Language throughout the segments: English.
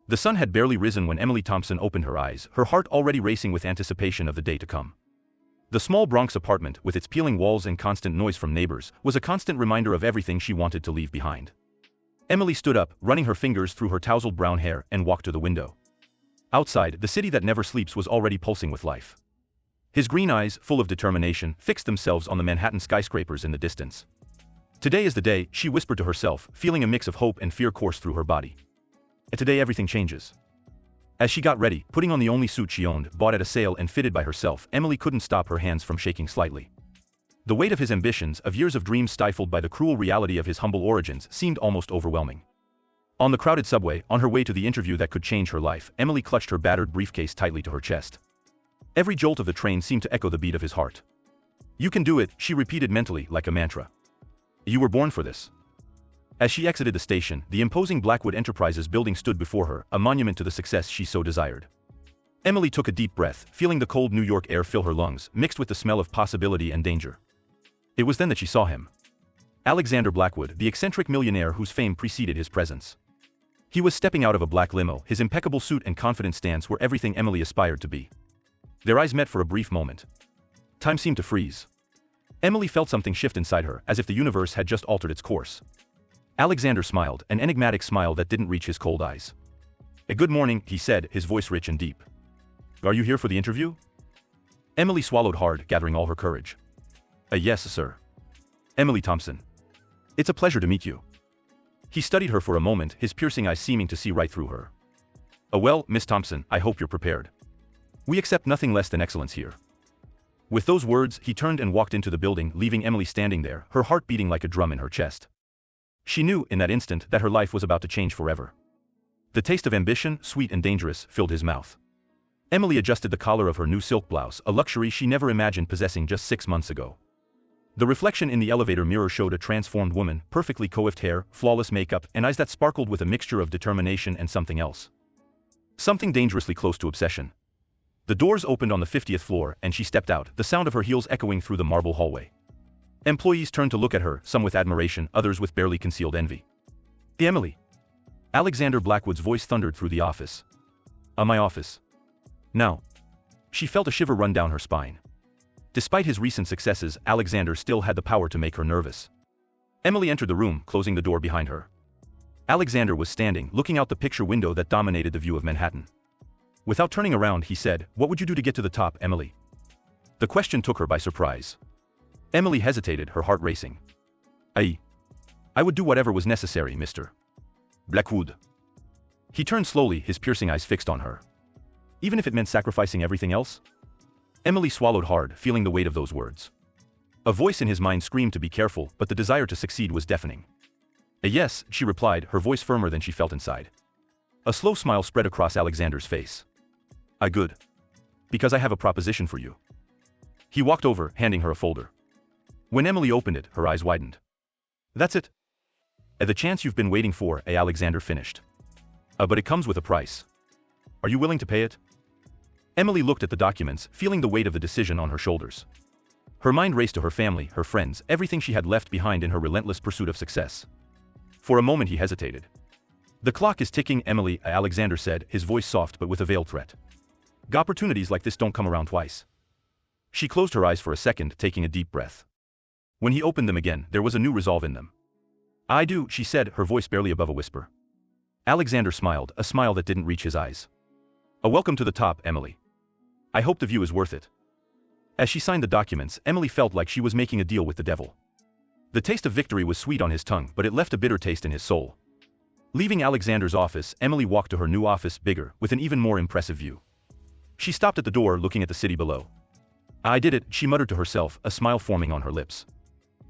The sun had barely risen when Emily Thompson opened her eyes, her heart already racing with anticipation of the day to come. The small Bronx apartment, with its peeling walls and constant noise from neighbors, was a constant reminder of everything she wanted to leave behind. Emily stood up, running her fingers through her tousled brown hair, and walked to the window. Outside, the city that never sleeps was already pulsing with life. His green eyes, full of determination, fixed themselves on the Manhattan skyscrapers in the distance. Today is the day, she whispered to herself, feeling a mix of hope and fear course through her body. And today everything changes. As she got ready, putting on the only suit she owned, bought at a sale and fitted by herself, Emily couldn't stop her hands from shaking slightly. The weight of his ambitions, of years of dreams stifled by the cruel reality of his humble origins, seemed almost overwhelming. On the crowded subway, on her way to the interview that could change her life, Emily clutched her battered briefcase tightly to her chest. Every jolt of the train seemed to echo the beat of his heart. "You can do it," she repeated mentally, like a mantra. "You were born for this." As she exited the station, the imposing Blackwood Enterprises building stood before her, a monument to the success she so desired. Emily took a deep breath, feeling the cold New York air fill her lungs, mixed with the smell of possibility and danger. It was then that she saw him. Alexander Blackwood, the eccentric millionaire whose fame preceded his presence. He was stepping out of a black limo, his impeccable suit and confident stance were everything Emily aspired to be. Their eyes met for a brief moment. Time seemed to freeze. Emily felt something shift inside her, as if the universe had just altered its course. Alexander smiled, an enigmatic smile that didn't reach his cold eyes. "Good morning," he said, his voice rich and deep. "Are you here for the interview?" Emily swallowed hard, gathering all her courage. "Yes, sir. Emily Thompson. It's a pleasure to meet you." He studied her for a moment, his piercing eyes seeming to see right through her. "Well, Miss Thompson, I hope you're prepared. We accept nothing less than excellence here." With those words, he turned and walked into the building, leaving Emily standing there, her heart beating like a drum in her chest. She knew, in that instant, that her life was about to change forever. The taste of ambition, sweet and dangerous, filled his mouth. Emily adjusted the collar of her new silk blouse, a luxury she never imagined possessing just 6 months ago. The reflection in the elevator mirror showed a transformed woman, perfectly coiffed hair, flawless makeup, and eyes that sparkled with a mixture of determination and something else. Something dangerously close to obsession. The doors opened on the 50th floor, and she stepped out, the sound of her heels echoing through the marble hallway. Employees turned to look at her, some with admiration, others with barely concealed envy. "Emily." Alexander Blackwood's voice thundered through the office. My office. Now." She felt a shiver run down her spine. Despite his recent successes, Alexander still had the power to make her nervous. Emily entered the room, closing the door behind her. Alexander was standing, looking out the picture window that dominated the view of Manhattan. Without turning around, he said, "What would you do to get to the top, Emily?" The question took her by surprise. Emily hesitated, her heart racing. I would do whatever was necessary, Mr. Blackwood." He turned slowly, his piercing eyes fixed on her. "Even if it meant sacrificing everything else?" Emily swallowed hard, feeling the weight of those words. A voice in his mind screamed to be careful, but the desire to succeed was deafening. "Yes," she replied, her voice firmer than she felt inside. A slow smile spread across Alexander's face. Good. Because I have a proposition for you." He walked over, handing her a folder. When Emily opened it, her eyes widened. "That's it?" "The chance you've been waiting for," Alexander finished. But it comes with a price. Are you willing to pay it?" Emily looked at the documents, feeling the weight of the decision on her shoulders. Her mind raced to her family, her friends, everything she had left behind in her relentless pursuit of success. For a moment he hesitated. "The clock is ticking, Emily," Alexander said, his voice soft but with a veiled threat. "Opportunities like this don't come around twice." She closed her eyes for a second, taking a deep breath. When he opened them again, there was a new resolve in them. "I do," she said, her voice barely above a whisper. Alexander smiled, a smile that didn't reach his eyes. "Welcome to the top, Emily. I hope the view is worth it." As she signed the documents, Emily felt like she was making a deal with the devil. The taste of victory was sweet on his tongue, but it left a bitter taste in his soul. Leaving Alexander's office, Emily walked to her new office, bigger, with an even more impressive view. She stopped at the door, looking at the city below. "I did it," she muttered to herself, a smile forming on her lips.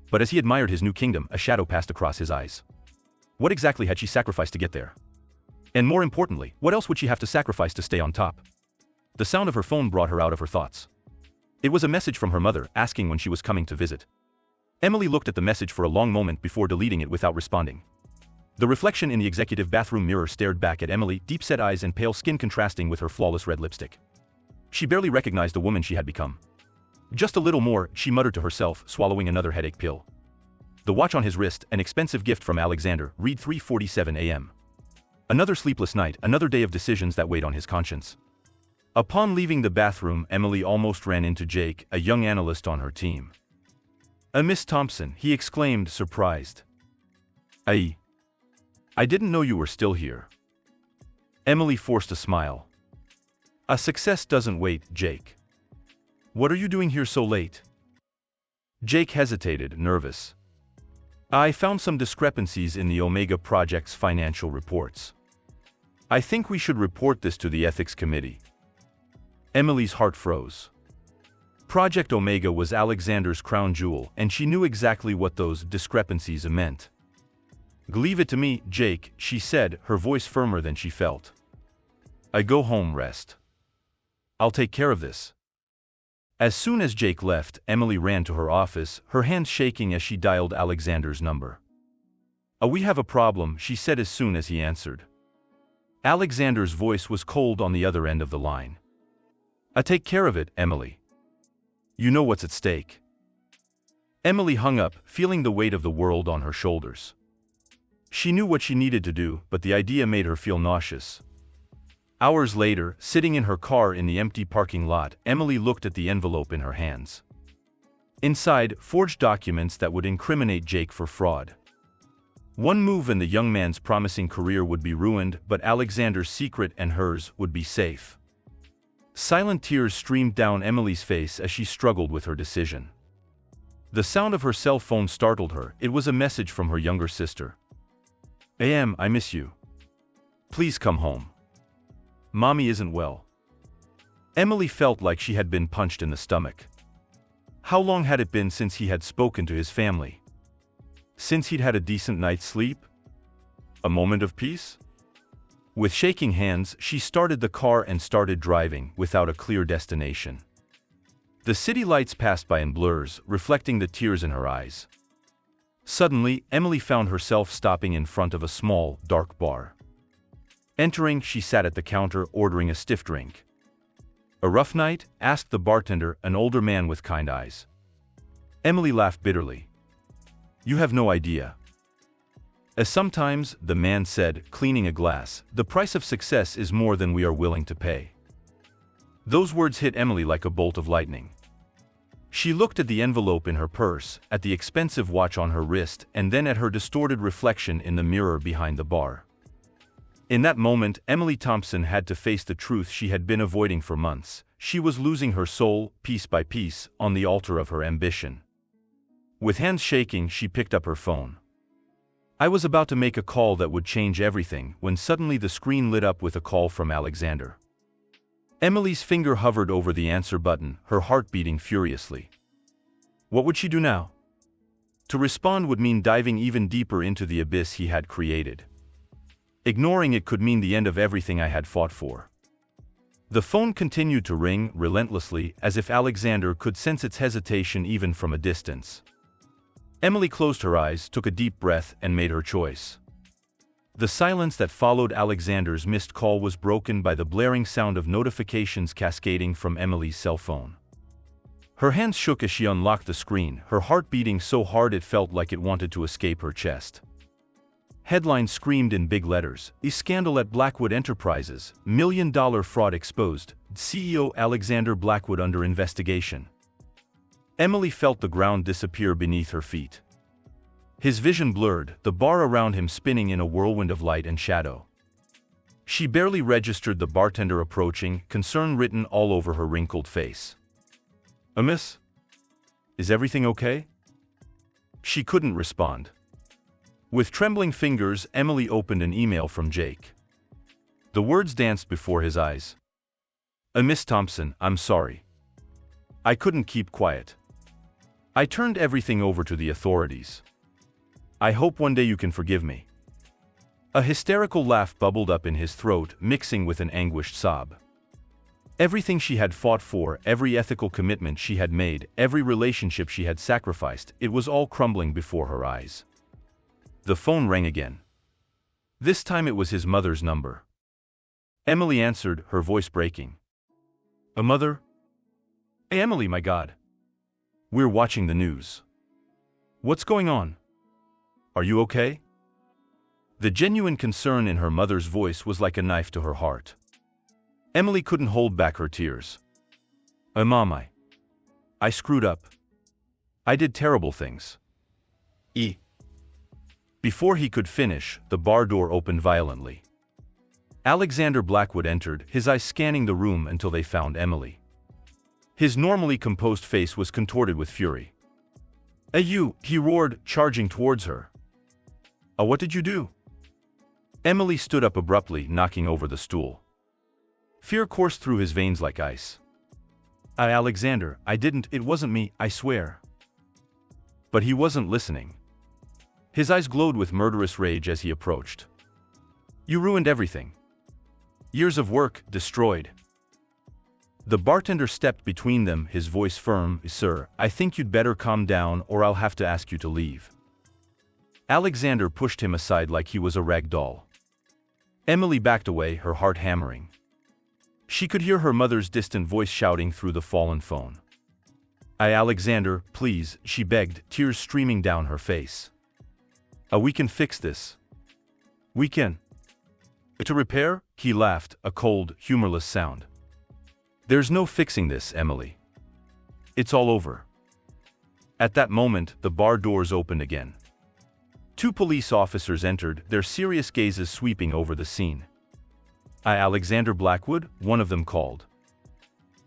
But as he admired his new kingdom, a shadow passed across his eyes. What exactly had she sacrificed to get there? And more importantly, what else would she have to sacrifice to stay on top? The sound of her phone brought her out of her thoughts. It was a message from her mother, asking when she was coming to visit. Emily looked at the message for a long moment before deleting it without responding. The reflection in the executive bathroom mirror stared back at Emily, deep-set eyes and pale skin contrasting with her flawless red lipstick. She barely recognized the woman she had become. "Just a little more," she muttered to herself, swallowing another headache pill. The watch on his wrist, an expensive gift from Alexander, read 3:47 a.m. Another sleepless night, another day of decisions that weighed on his conscience. Upon leaving the bathroom, Emily almost ran into Jake, a young analyst on her team. Miss Thompson," he exclaimed, surprised. I didn't know you were still here." Emily forced a smile. "A success doesn't wait, Jake. What are you doing here so late?" Jake hesitated, nervous. "I found some discrepancies in the Omega Project's financial reports. I think we should report this to the ethics committee." Emily's heart froze. Project Omega was Alexander's crown jewel, and she knew exactly what those discrepancies meant. "Leave it to me, Jake," she said, her voice firmer than she felt. "I go home, rest. I'll take care of this." As soon as Jake left, Emily ran to her office, her hands shaking as she dialed Alexander's number. "We have a problem," she said as soon as he answered. Alexander's voice was cold on the other end of the line. "Take care of it, Emily. You know what's at stake." Emily hung up, feeling the weight of the world on her shoulders. She knew what she needed to do, but the idea made her feel nauseous. Hours later, sitting in her car in the empty parking lot, Emily looked at the envelope in her hands. Inside, forged documents that would incriminate Jake for fraud. One move and the young man's promising career would be ruined, but Alexander's secret and hers would be safe. Silent tears streamed down Emily's face as she struggled with her decision. The sound of her cell phone startled her. It was a message from her younger sister. "Am, I miss you. Please come home. Mommy isn't well." Emily felt like she had been punched in the stomach. How long had it been since he had spoken to his family? Since he'd had a decent night's sleep? A moment of peace? With shaking hands, she started the car and started driving, without a clear destination. The city lights passed by in blurs, reflecting the tears in her eyes. Suddenly, Emily found herself stopping in front of a small, dark bar. Entering, she sat at the counter, ordering a stiff drink. "A rough night?" asked the bartender, an older man with kind eyes. Emily laughed bitterly. "You have no idea." Sometimes," the man said, cleaning a glass, "the price of success is more than we are willing to pay." Those words hit Emily like a bolt of lightning. She looked at the envelope in her purse, at the expensive watch on her wrist, and then at her distorted reflection in the mirror behind the bar. In that moment, Emily Thompson had to face the truth she had been avoiding for months. She was losing her soul, piece by piece, on the altar of her ambition. With hands shaking, she picked up her phone. I was about to make a call that would change everything, when suddenly the screen lit up with a call from Alexander. Emily's finger hovered over the answer button, her heart beating furiously. What would she do now? To respond would mean diving even deeper into the abyss he had created. Ignoring it could mean the end of everything I had fought for. The phone continued to ring, relentlessly, as if Alexander could sense its hesitation even from a distance. Emily closed her eyes, took a deep breath, and made her choice. The silence that followed Alexander's missed call was broken by the blaring sound of notifications cascading from Emily's cell phone. Her hands shook as she unlocked the screen, her heart beating so hard it felt like it wanted to escape her chest. Headlines screamed in big letters, "A scandal at Blackwood Enterprises, $1 million fraud exposed, CEO Alexander Blackwood under investigation." Emily felt the ground disappear beneath her feet. His vision blurred, the bar around him spinning in a whirlwind of light and shadow. She barely registered the bartender approaching, concern written all over her wrinkled face. "Miss? Is everything okay?" She couldn't respond. With trembling fingers, Emily opened an email from Jake. The words danced before his eyes. "Miss Thompson, I'm sorry. I couldn't keep quiet. I turned everything over to the authorities. I hope one day you can forgive me." A hysterical laugh bubbled up in his throat, mixing with an anguished sob. Everything she had fought for, every ethical commitment she had made, every relationship she had sacrificed, it was all crumbling before her eyes. The phone rang again. This time it was his mother's number. Emily answered, her voice breaking. "A mother? Hey Emily, my God. We're watching the news. What's going on? Are you okay?" The genuine concern in her mother's voice was like a knife to her heart. Emily couldn't hold back her tears. Mom, I screwed up. I did terrible things. Before he could finish, the bar door opened violently. Alexander Blackwood entered, his eyes scanning the room until they found Emily. His normally composed face was contorted with fury. You, he roared, charging towards her. What did you do? Emily stood up abruptly, knocking over the stool. Fear coursed through his veins like ice. Alexander, I didn't, it wasn't me, I swear. But he wasn't listening. His eyes glowed with murderous rage as he approached. You ruined everything. Years of work, destroyed. The bartender stepped between them, his voice firm. Sir, I think you'd better calm down or I'll have to ask you to leave. Alexander pushed him aside like he was a rag doll. Emily backed away, her heart hammering. She could hear her mother's distant voice shouting through the fallen phone. Alexander, please, she begged, tears streaming down her face. We can fix this. We can. To repair? He laughed, a cold, humorless sound. There's no fixing this, Emily. It's all over. At that moment, the bar doors opened again. 2 police officers entered, their serious gazes sweeping over the scene. Alexander Blackwood, one of them called.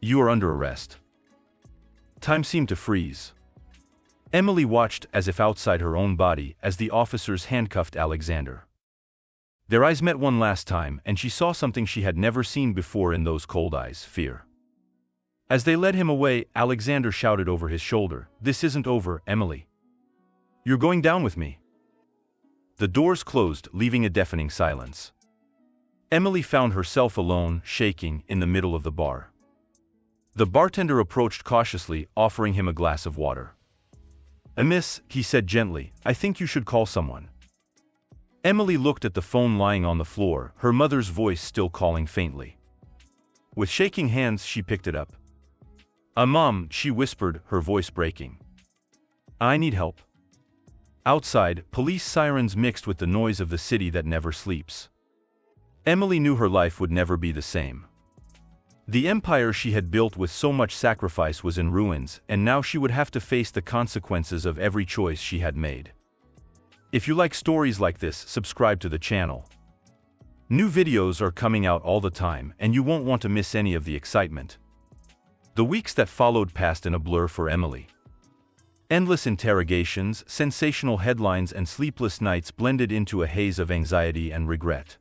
You are under arrest. Time seemed to freeze. Emily watched as if outside her own body as the officers handcuffed Alexander. Their eyes met one last time, and she saw something she had never seen before in those cold eyes: fear. As they led him away, Alexander shouted over his shoulder, "This isn't over, Emily. You're going down with me." The doors closed, leaving a deafening silence. Emily found herself alone, shaking, in the middle of the bar. The bartender approached cautiously, offering him a glass of water. "Miss," he said gently, "I think you should call someone." Emily looked at the phone lying on the floor, her mother's voice still calling faintly. With shaking hands, she picked it up. Mom," she whispered, her voice breaking. "I need help." Outside, police sirens mixed with the noise of the city that never sleeps. Emily knew her life would never be the same. The empire she had built with so much sacrifice was in ruins, and now she would have to face the consequences of every choice she had made. If you like stories like this, subscribe to the channel. New videos are coming out all the time, and you won't want to miss any of the excitement. The weeks that followed passed in a blur for Emily. Endless interrogations, sensational headlines, and sleepless nights blended into a haze of anxiety and regret.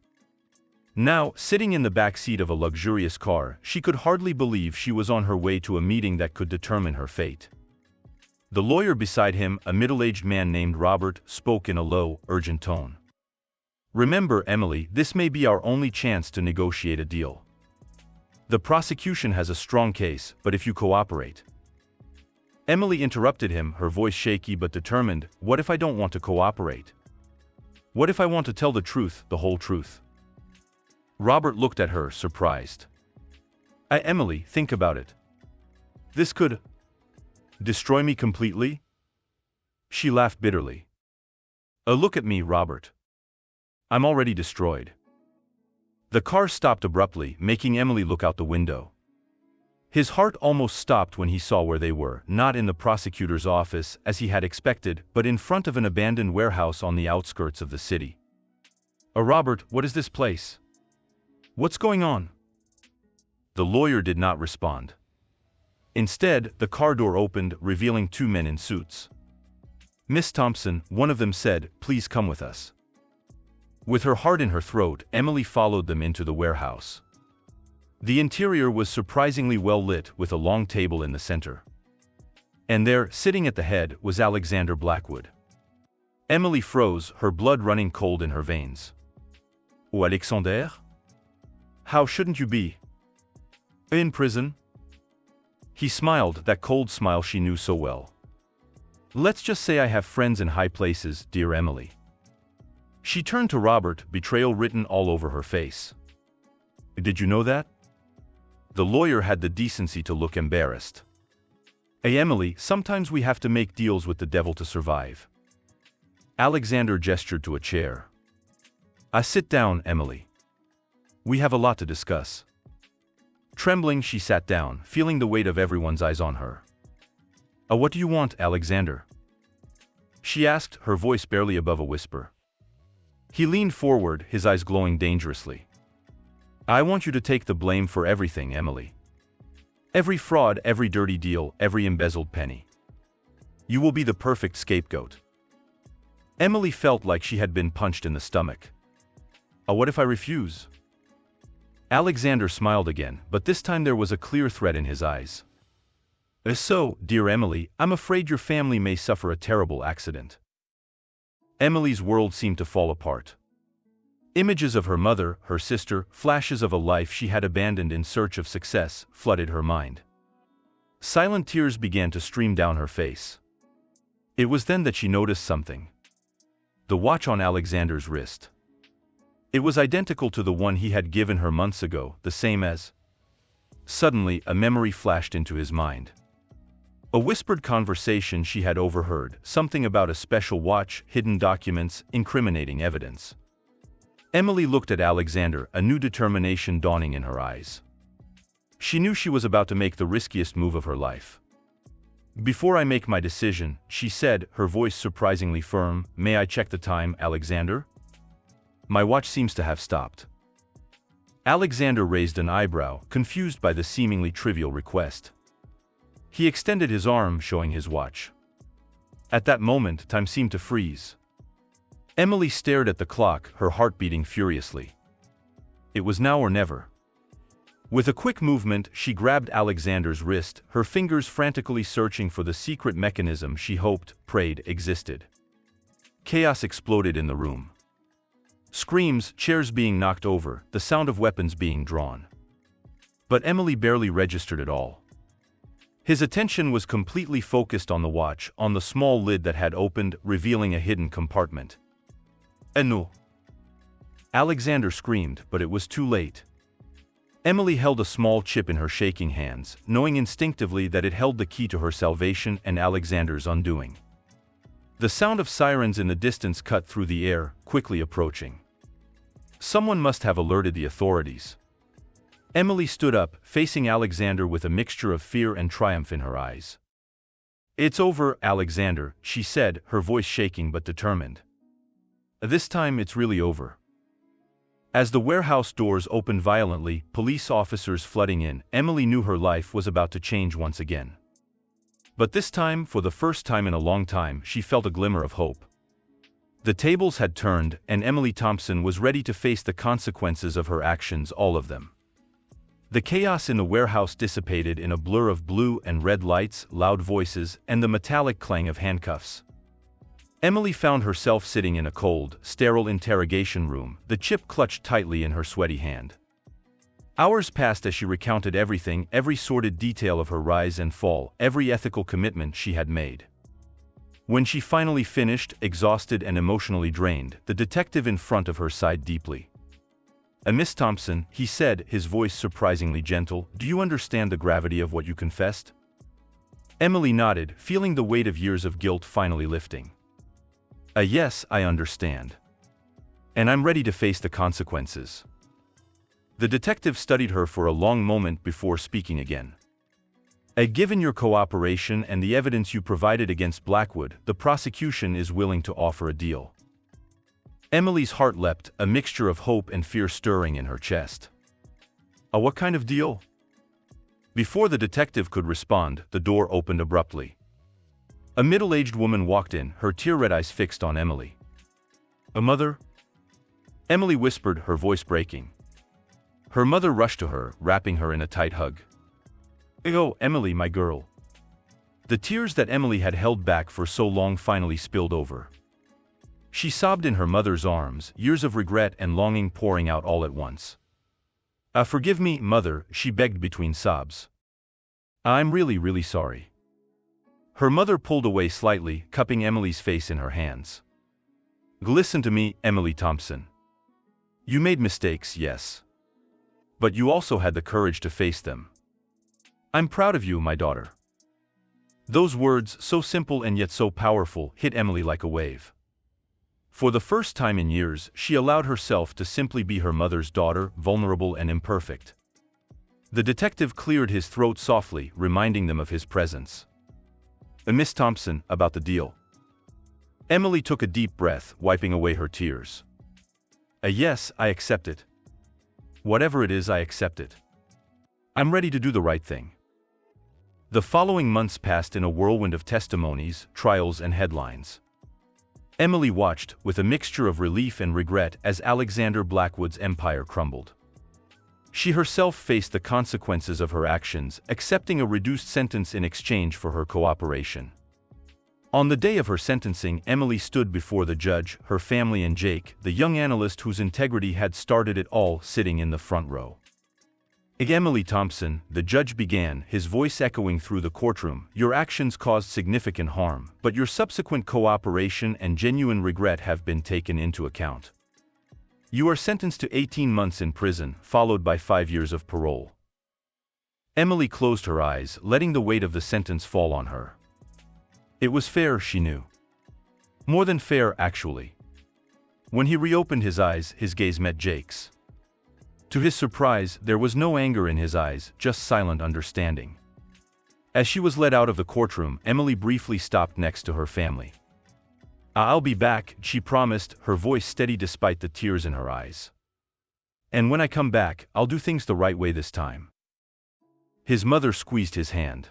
Now, sitting in the back seat of a luxurious car, she could hardly believe she was on her way to a meeting that could determine her fate. The lawyer beside him, a middle-aged man named Robert, spoke in a low, urgent tone. "Remember, Emily, this may be our only chance to negotiate a deal. The prosecution has a strong case, but if you cooperate..." Emily interrupted him, her voice shaky but determined. "What if I don't want to cooperate? What if I want to tell the truth, the whole truth?" Robert looked at her, surprised. Emily, think about it. This could destroy me completely?" She laughed bitterly. Look at me, Robert. I'm already destroyed." The car stopped abruptly, making Emily look out the window. His heart almost stopped when he saw where they were, not in the prosecutor's office, as he had expected, but in front of an abandoned warehouse on the outskirts of the city. Robert, what is this place? What's going on?" The lawyer did not respond. Instead, the car door opened, revealing 2 men in suits. "Miss Thompson," one of them said, "please come with us." With her heart in her throat, Emily followed them into the warehouse. The interior was surprisingly well lit, with a long table in the center. And there, sitting at the head, was Alexander Blackwood. Emily froze, her blood running cold in her veins. Alexander? How shouldn't you be? In prison? He smiled, that cold smile she knew so well. "Let's just say I have friends in high places, dear Emily." She turned to Robert, betrayal written all over her face. "Did you know that?" The lawyer had the decency to look embarrassed. Emily, sometimes we have to make deals with the devil to survive." Alexander gestured to a chair. Sit down, Emily. We have a lot to discuss. Trembling, she sat down, feeling the weight of everyone's eyes on her. What do you want, Alexander? She asked, her voice barely above a whisper. He leaned forward, his eyes glowing dangerously. I want you to take the blame for everything, Emily. Every fraud, every dirty deal, every embezzled penny. You will be the perfect scapegoat. Emily felt like she had been punched in the stomach. What if I refuse? Alexander smiled again, but this time there was a clear threat in his eyes. So, dear Emily, I'm afraid your family may suffer a terrible accident. Emily's world seemed to fall apart. Images of her mother, her sister, flashes of a life she had abandoned in search of success, flooded her mind. Silent tears began to stream down her face. It was then that she noticed something. The watch on Alexander's wrist. It was identical to the one he had given her months ago, the same as... Suddenly, a memory flashed into his mind. A whispered conversation she had overheard, something about a special watch, hidden documents, incriminating evidence. Emily looked at Alexander, a new determination dawning in her eyes. She knew she was about to make the riskiest move of her life. Before I make my decision, she said, her voice surprisingly firm, may I check the time, Alexander? My watch seems to have stopped. Alexander raised an eyebrow, confused by the seemingly trivial request. He extended his arm, showing his watch. At that moment, time seemed to freeze. Emily stared at the clock, her heart beating furiously. It was now or never. With a quick movement, she grabbed Alexander's wrist, her fingers frantically searching for the secret mechanism she hoped, prayed, existed. Chaos exploded in the room. Screams, chairs being knocked over, the sound of weapons being drawn. But Emily barely registered it all. His attention was completely focused on the watch, on the small lid that had opened, revealing a hidden compartment. No! Alexander screamed, but it was too late. Emily held a small chip in her shaking hands, knowing instinctively that it held the key to her salvation and Alexander's undoing. The sound of sirens in the distance cut through the air, quickly approaching. Someone must have alerted the authorities. Emily stood up, facing Alexander with a mixture of fear and triumph in her eyes. It's over, Alexander, she said, her voice shaking but determined. This time it's really over. As the warehouse doors opened violently, police officers flooding in, Emily knew her life was about to change once again. But this time, for the first time in a long time, she felt a glimmer of hope. The tables had turned, and Emily Thompson was ready to face the consequences of her actions, all of them. The chaos in the warehouse dissipated in a blur of blue and red lights, loud voices, and the metallic clang of handcuffs. Emily found herself sitting in a cold, sterile interrogation room, the chip clutched tightly in her sweaty hand. Hours passed as she recounted everything, every sordid detail of her rise and fall, every ethical commitment she had made. When she finally finished, exhausted and emotionally drained, the detective in front of her sighed deeply. Miss Thompson, he said, his voice surprisingly gentle, do you understand the gravity of what you confessed? Emily nodded, feeling the weight of years of guilt finally lifting. Yes, I understand. And I'm ready to face the consequences. The detective studied her for a long moment before speaking again. Given your cooperation and the evidence you provided against Blackwood, the prosecution is willing to offer a deal. Emily's heart leapt, a mixture of hope and fear stirring in her chest. What kind of deal? Before the detective could respond, the door opened abruptly. A middle-aged woman walked in, her tear-red eyes fixed on Emily. A mother? Emily whispered, her voice breaking. Her mother rushed to her, wrapping her in a tight hug. Oh, Emily, my girl. The tears that Emily had held back for so long finally spilled over. She sobbed in her mother's arms, years of regret and longing pouring out all at once. Forgive me, mother, she begged between sobs. I'm really sorry. Her mother pulled away slightly, cupping Emily's face in her hands. Listen to me, Emily Thompson. You made mistakes, yes. But you also had the courage to face them. I'm proud of you, my daughter. Those words, so simple and yet so powerful, hit Emily like a wave. For the first time in years, she allowed herself to simply be her mother's daughter, vulnerable and imperfect. The detective cleared his throat softly, reminding them of his presence. Miss Thompson, about the deal." Emily took a deep breath, wiping away her tears. Yes, I accept it. Whatever it is, I accept it. I'm ready to do the right thing." The following months passed in a whirlwind of testimonies, trials and headlines. Emily watched, with a mixture of relief and regret, as Alexander Blackwood's empire crumbled. She herself faced the consequences of her actions, accepting a reduced sentence in exchange for her cooperation. On the day of her sentencing, Emily stood before the judge, her family and Jake, the young analyst whose integrity had started it all, sitting in the front row. "Emily Thompson," the judge began, his voice echoing through the courtroom, "your actions caused significant harm, but your subsequent cooperation and genuine regret have been taken into account. You are sentenced to 18 months in prison, followed by 5 years of parole." Emily closed her eyes, letting the weight of the sentence fall on her. It was fair, she knew. More than fair, actually. When he reopened his eyes, his gaze met Jake's. To his surprise, there was no anger in his eyes, just silent understanding. As she was led out of the courtroom, Emily briefly stopped next to her family. "I'll be back," she promised, her voice steady despite the tears in her eyes. "And when I come back, I'll do things the right way this time." His mother squeezed his hand.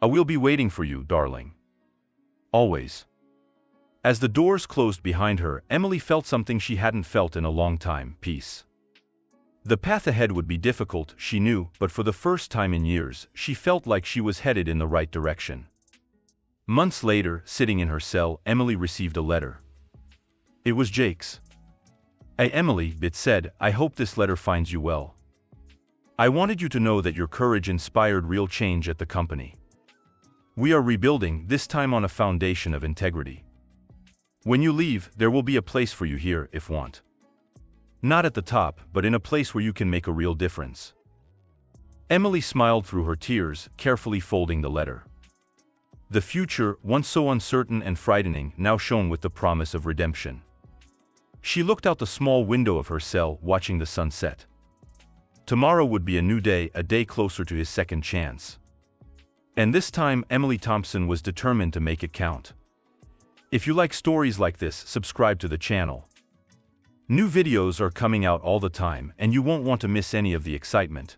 "I will be waiting for you, darling. Always." As the doors closed behind her, Emily felt something she hadn't felt in a long time: peace. The path ahead would be difficult, she knew, but for the first time in years, she felt like she was headed in the right direction. Months later, sitting in her cell, Emily received a letter. It was Jake's. "Hey Emily," it said, "I hope this letter finds you well. I wanted you to know that your courage inspired real change at the company. We are rebuilding, this time on a foundation of integrity. When you leave, there will be a place for you here, if want. Not at the top, but in a place where you can make a real difference." Emily smiled through her tears, carefully folding the letter. The future, once so uncertain and frightening, now shone with the promise of redemption. She looked out the small window of her cell, watching the sun set. Tomorrow would be a new day, a day closer to his second chance. And this time, Emily Thompson was determined to make it count. If you like stories like this, subscribe to the channel. New videos are coming out all the time, and you won't want to miss any of the excitement.